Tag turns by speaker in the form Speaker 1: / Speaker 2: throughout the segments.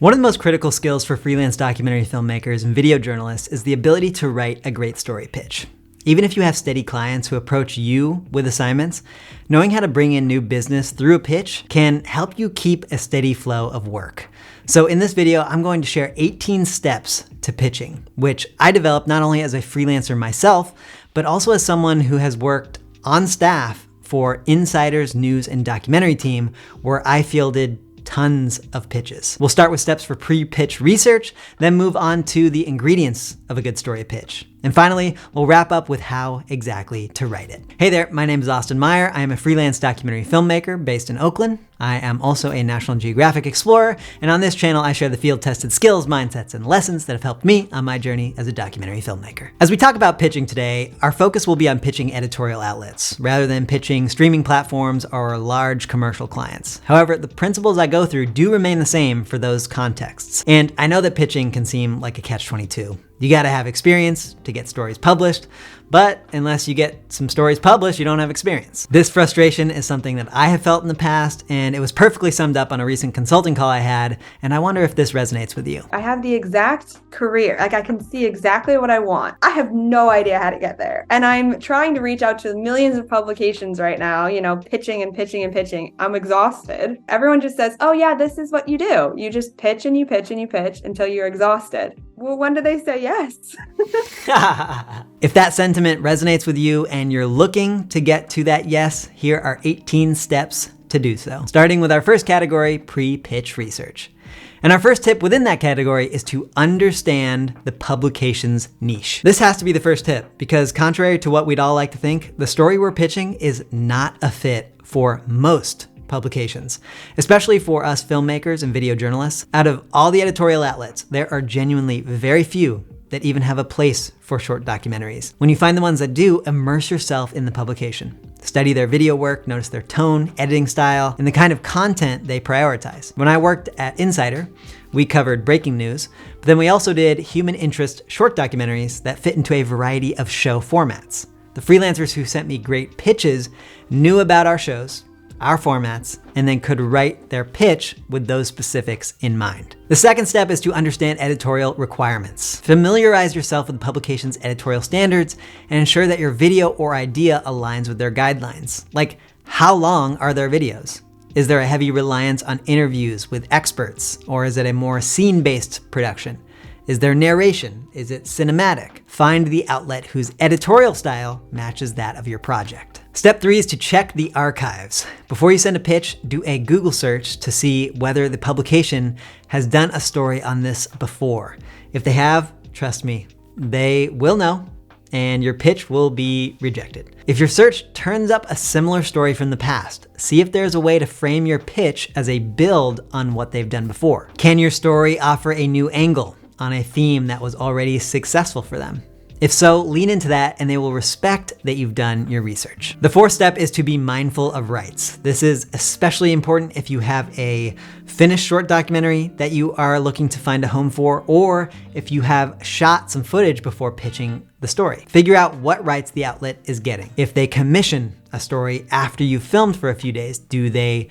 Speaker 1: One of the most critical skills for freelance documentary filmmakers and video journalists is the ability to write a great story pitch. Even if you have steady clients who approach you with assignments, knowing how to bring in new business through a pitch can help you keep a steady flow of work. So in this video, I'm going to share 18 steps to pitching, which I developed not only as a freelancer myself, but also as someone who has worked on staff for Insider's news and documentary team, where I fielded tons of pitches. We'll start with steps for pre-pitch research, then move on to the ingredients of a good story pitch. And finally, we'll wrap up with how exactly to write it. Hey there, my name is Austin Meyer. I am a freelance documentary filmmaker based in Oakland. I am also a National Geographic Explorer, and on this channel, I share the field-tested skills, mindsets, and lessons that have helped me on my journey as a documentary filmmaker. As we talk about pitching today, our focus will be on pitching editorial outlets, rather than pitching streaming platforms or large commercial clients. However, the principles I go through do remain the same for those contexts. And I know that pitching can seem like a catch-22. You gotta have experience to get stories published, but unless you get some stories published, you don't have experience. This frustration is something that I have felt in the past, and it was perfectly summed up on a recent consulting call I had, and I wonder if this resonates with you.
Speaker 2: I have the exact career, I can see exactly what I want. I have no idea how to get there. And I'm trying to reach out to millions of publications right now, pitching and pitching and pitching. I'm exhausted. Everyone just says, oh yeah, this is what you do. You just pitch and you pitch and you pitch until you're exhausted. Well, when do they say yes?
Speaker 1: If that sentiment resonates with you and you're looking to get to that yes, here are 18 steps to do so. Starting with our first category, pre-pitch research. And our first tip within that category is to understand the publication's niche. This has to be the first tip because contrary to what we'd all like to think, the story we're pitching is not a fit for most publications, especially for us filmmakers and video journalists. Out of all the editorial outlets, there are genuinely very few that even have a place for short documentaries. When you find the ones that do, immerse yourself in the publication. Study their video work, notice their tone, editing style, and the kind of content they prioritize. When I worked at Insider, we covered breaking news, but then we also did human interest short documentaries that fit into a variety of show formats. The freelancers who sent me great pitches knew about our shows, our formats, and then could write their pitch with those specifics in mind. The second step is to understand editorial requirements. Familiarize yourself with the publication's editorial standards and ensure that your video or idea aligns with their guidelines. Like, how long are their videos? Is there a heavy reliance on interviews with experts, or is it a more scene-based production? Is there narration? Is it cinematic? Find the outlet whose editorial style matches that of your project. Step 3 is to check the archives. Before you send a pitch, do a Google search to see whether the publication has done a story on this before. If they have, trust me, they will know, and your pitch will be rejected. If your search turns up a similar story from the past, see if there's a way to frame your pitch as a build on what they've done before. Can your story offer a new angle on a theme that was already successful for them? If so, lean into that and they will respect that you've done your research. The fourth step is to be mindful of rights. This is especially important if you have a finished short documentary that you are looking to find a home for, or if you have shot some footage before pitching the story. Figure out what rights the outlet is getting. If they commission a story after you've filmed for a few days, do they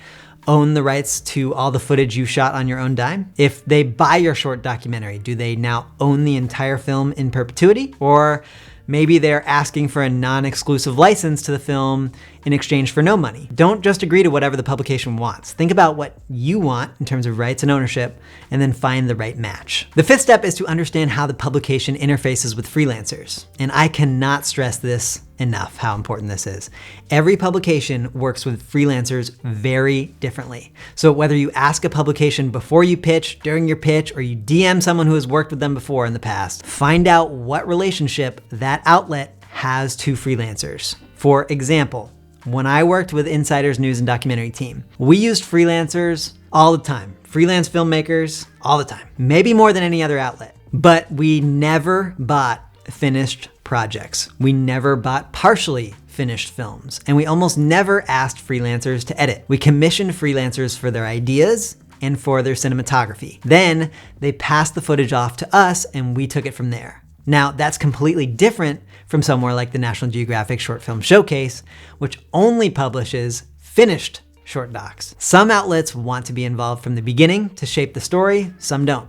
Speaker 1: own the rights to all the footage you shot on your own dime? If they buy your short documentary, do they now own the entire film in perpetuity? Or maybe they're asking for a non-exclusive license to the film in exchange for no money. Don't just agree to whatever the publication wants. Think about what you want in terms of rights and ownership, and then find the right match. The fifth step is to understand how the publication interfaces with freelancers. And I cannot stress this enough, how important this is. Every publication works with freelancers very differently. So whether you ask a publication before you pitch, during your pitch, or you DM someone who has worked with them before in the past, find out what relationship that outlet has to freelancers. For example, when I worked with Insider's news and documentary team, we used freelancers all the time. Freelance filmmakers all the time. Maybe more than any other outlet. But we never bought finished projects. We never bought partially finished films. And we almost never asked freelancers to edit. We commissioned freelancers for their ideas and for their cinematography. Then they passed the footage off to us and we took it from there. Now, that's completely different from somewhere like the National Geographic Short Film Showcase, which only publishes finished short docs. Some outlets want to be involved from the beginning to shape the story, some don't.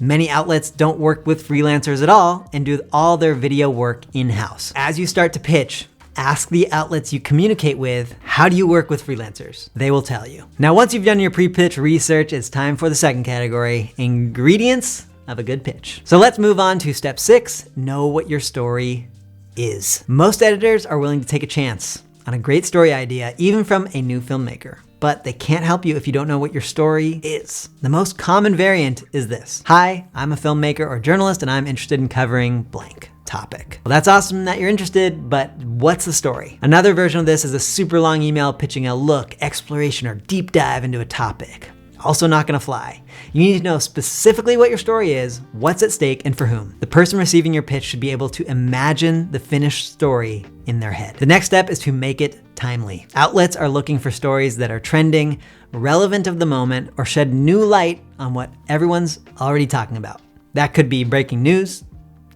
Speaker 1: Many outlets don't work with freelancers at all and do all their video work in-house. As you start to pitch, ask the outlets you communicate with, how do you work with freelancers? They will tell you. Now, once you've done your pre-pitch research, it's time for the second category, ingredients of a good pitch. So let's move on to step 6, know what your story is. Most editors are willing to take a chance on a great story idea, even from a new filmmaker, but they can't help you if you don't know what your story is. The most common variant is this: hi, I'm a filmmaker or journalist and I'm interested in covering blank topic. Well, that's awesome that you're interested, but what's the story? Another version of this is a super long email pitching a look, exploration, or deep dive into a topic. Also not gonna fly. You need to know specifically what your story is, what's at stake, and for whom. The person receiving your pitch should be able to imagine the finished story in their head. The next step is to make it timely. Outlets are looking for stories that are trending, relevant of the moment, or shed new light on what everyone's already talking about. That could be breaking news,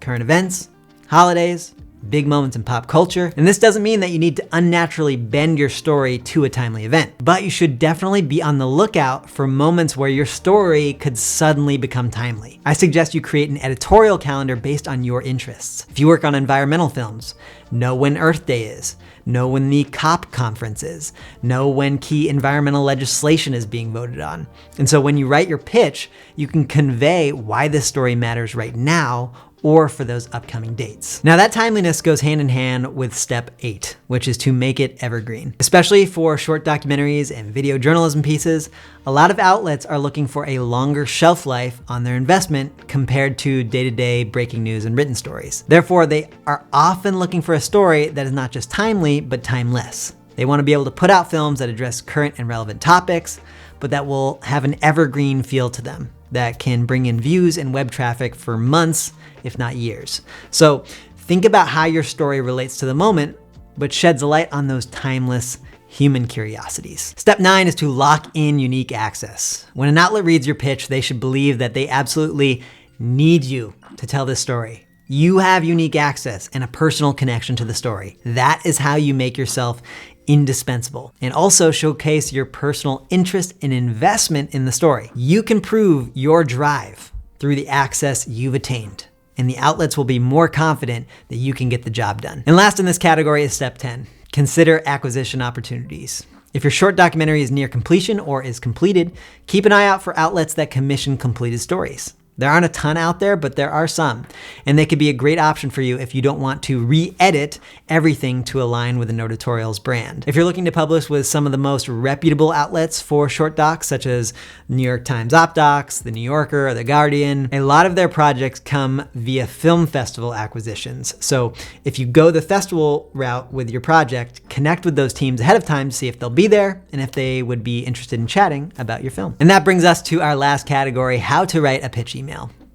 Speaker 1: current events, holidays, big moments in pop culture. And this doesn't mean that you need to unnaturally bend your story to a timely event, but you should definitely be on the lookout for moments where your story could suddenly become timely. I suggest you create an editorial calendar based on your interests. If you work on environmental films, know when Earth Day is, know when the COP conference is, know when key environmental legislation is being voted on. And so when you write your pitch, you can convey why this story matters right now or for those upcoming dates. Now that timeliness goes hand in hand with step 8, which is to make it evergreen. Especially for short documentaries and video journalism pieces, a lot of outlets are looking for a longer shelf life on their investment compared to day-to-day breaking news and written stories. Therefore, they are often looking for a story that is not just timely, but timeless. They want to be able to put out films that address current and relevant topics, but that will have an evergreen feel to them that can bring in views and web traffic for months, if not years. So think about how your story relates to the moment, but sheds a light on those timeless human curiosities. Step 9 is to lock in unique access. When an outlet reads your pitch, they should believe that they absolutely need you to tell this story. You have unique access and a personal connection to the story. That is how you make yourself indispensable, and also showcase your personal interest and investment in the story. You can prove your drive through the access you've attained, and the outlets will be more confident that you can get the job done. And last in this category is step 10. Consider acquisition opportunities. If your short documentary is near completion or is completed, keep an eye out for outlets that commission completed stories. There aren't a ton out there, but there are some, and they could be a great option for you if you don't want to re-edit everything to align with an editorial's brand. If you're looking to publish with some of the most reputable outlets for short docs, such as New York Times OpDocs, The New Yorker, or The Guardian, a lot of their projects come via film festival acquisitions. So if you go the festival route with your project, connect with those teams ahead of time to see if they'll be there and if they would be interested in chatting about your film. And that brings us to our last category, how to write a pitch email.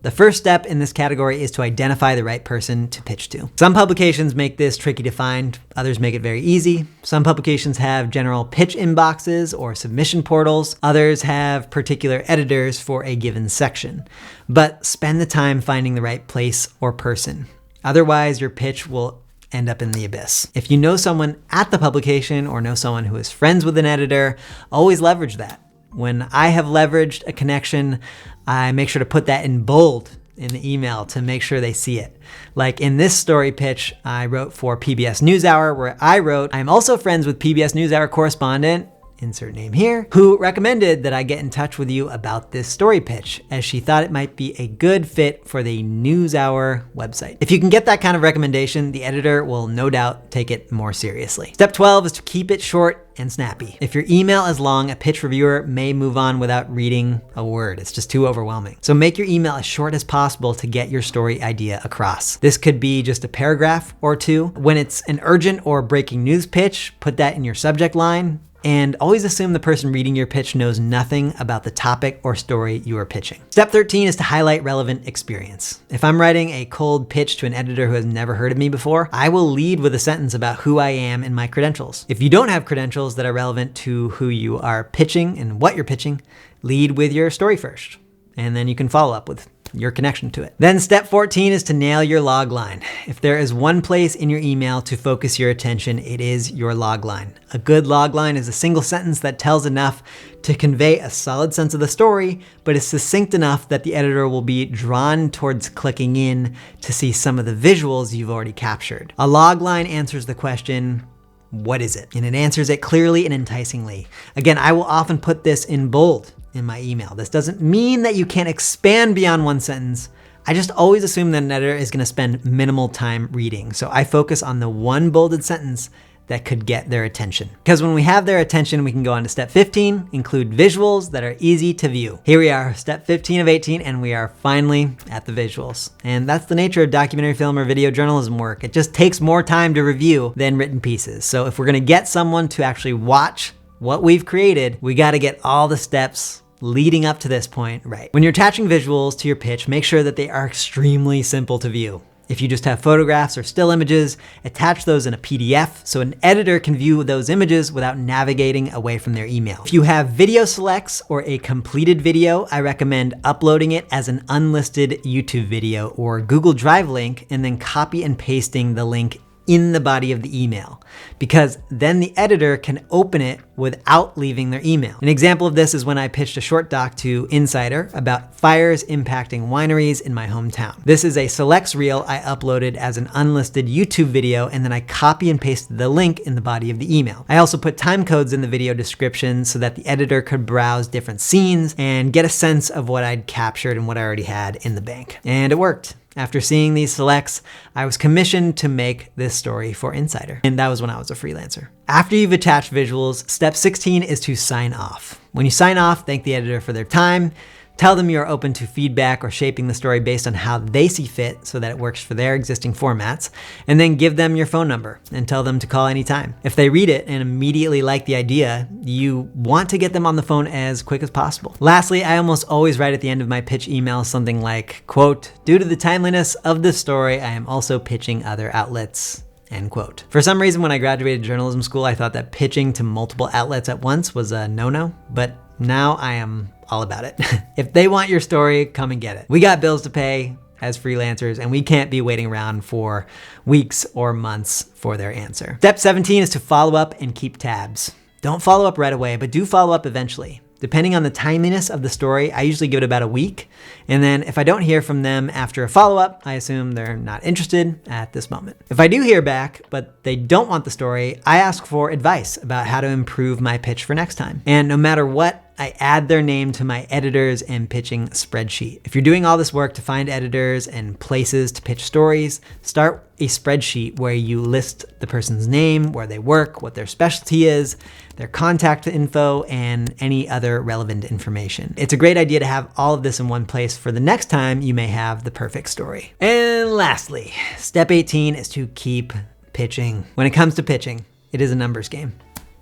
Speaker 1: The first step in this category is to identify the right person to pitch to. Some publications make this tricky to find, others make it very easy. Some publications have general pitch inboxes or submission portals. Others have particular editors for a given section. But spend the time finding the right place or person. Otherwise, your pitch will end up in the abyss. If you know someone at the publication or know someone who is friends with an editor, always leverage that. When I have leveraged a connection, I make sure to put that in bold in the email to make sure they see it. Like in this story pitch I wrote for PBS NewsHour, where I wrote, I'm also friends with PBS NewsHour correspondent, insert name here, who recommended that I get in touch with you about this story pitch, as she thought it might be a good fit for the NewsHour website. If you can get that kind of recommendation, the editor will no doubt take it more seriously. Step 12 is to keep it short and snappy. If your email is long, a pitch reviewer may move on without reading a word. It's just too overwhelming. So make your email as short as possible to get your story idea across. This could be just a paragraph or two. When it's an urgent or breaking news pitch, put that in your subject line. And always assume the person reading your pitch knows nothing about the topic or story you are pitching. Step 13 is to highlight relevant experience. If I'm writing a cold pitch to an editor who has never heard of me before, I will lead with a sentence about who I am and my credentials. If you don't have credentials that are relevant to who you are pitching and what you're pitching, lead with your story first. And then you can follow up with your connection to it. Then step 14 is to nail your logline. If there is one place in your email to focus your attention, it is your logline. A good logline is a single sentence that tells enough to convey a solid sense of the story, but is succinct enough that the editor will be drawn towards clicking in to see some of the visuals you've already captured. A logline answers the question, what is it? And it answers it clearly and enticingly. Again, I will often put this in bold in my email. This doesn't mean that you can't expand beyond one sentence. I just always assume that an editor is gonna spend minimal time reading. So I focus on the one bolded sentence that could get their attention. Because when we have their attention, we can go on to step 15, include visuals that are easy to view. Here we are, step 15 of 18, and we are finally at the visuals. And that's the nature of documentary film or video journalism work. It just takes more time to review than written pieces. So if we're gonna get someone to actually watch what we've created, we gotta get all the steps leading up to this point right. When you're attaching visuals to your pitch, make sure that they are extremely simple to view. If you just have photographs or still images, attach those in a PDF so an editor can view those images without navigating away from their email. If you have video selects or a completed video, I recommend uploading it as an unlisted YouTube video or Google Drive link and then copy and pasting the link in the body of the email, because then the editor can open it without leaving their email. An example of this is when I pitched a short doc to Insider about fires impacting wineries in my hometown. This is a selects reel I uploaded as an unlisted YouTube video, and then I copy and pasted the link in the body of the email. I also put time codes in the video description so that the editor could browse different scenes and get a sense of what I'd captured and what I already had in the bank. And it worked. After seeing these selects, I was commissioned to make this story for Insider. And that was when I was a freelancer. After you've attached visuals, step 16 is to sign off. When you sign off, thank the editor for their time. Tell them you're open to feedback or shaping the story based on how they see fit so that it works for their existing formats, and then give them your phone number and tell them to call anytime. If they read it and immediately like the idea, you want to get them on the phone as quick as possible. Lastly, I almost always write at the end of my pitch email something like, quote, "Due to the timeliness of this story, I am also pitching other outlets." End quote. For some reason, when I graduated journalism school, I thought that pitching to multiple outlets at once was a no-no, but now I am all about it. If they want your story, come and get it. We got bills to pay as freelancers, and we can't be waiting around for weeks or months for their answer. Step 17 is to follow up and keep tabs. Don't follow up right away, but do follow up eventually. Depending on the timeliness of the story, I usually give it about a week. And then if I don't hear from them after a follow-up, I assume they're not interested at this moment. If I do hear back, but they don't want the story, I ask for advice about how to improve my pitch for next time. And no matter what, I add their name to my editors and pitching spreadsheet. If you're doing all this work to find editors and places to pitch stories, start a spreadsheet where you list the person's name, where they work, what their specialty is, their contact info, and any other relevant information. It's a great idea to have all of this in one place for the next time you may have the perfect story. And lastly, step 18 is to keep pitching. When it comes to pitching, it is a numbers game.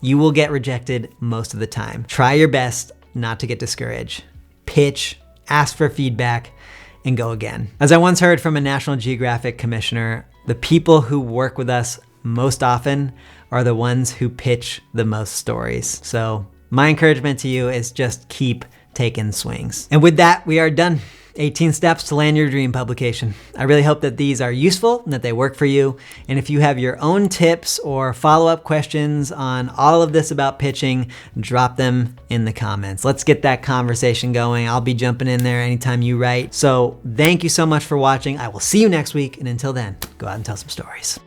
Speaker 1: You will get rejected most of the time. Try your best not to get discouraged. Pitch, ask for feedback, and go again. As I once heard from a National Geographic commissioner, the people who work with us most often are the ones who pitch the most stories. So my encouragement to you is just keep taking swings. And with that, we are done. 18 steps to land your dream publication. I really hope that these are useful and that they work for you. And if you have your own tips or follow-up questions on all of this about pitching, drop them in the comments. Let's get that conversation going. I'll be jumping in there anytime you write. So thank you so much for watching. I will see you next week. And until then, go out and tell some stories.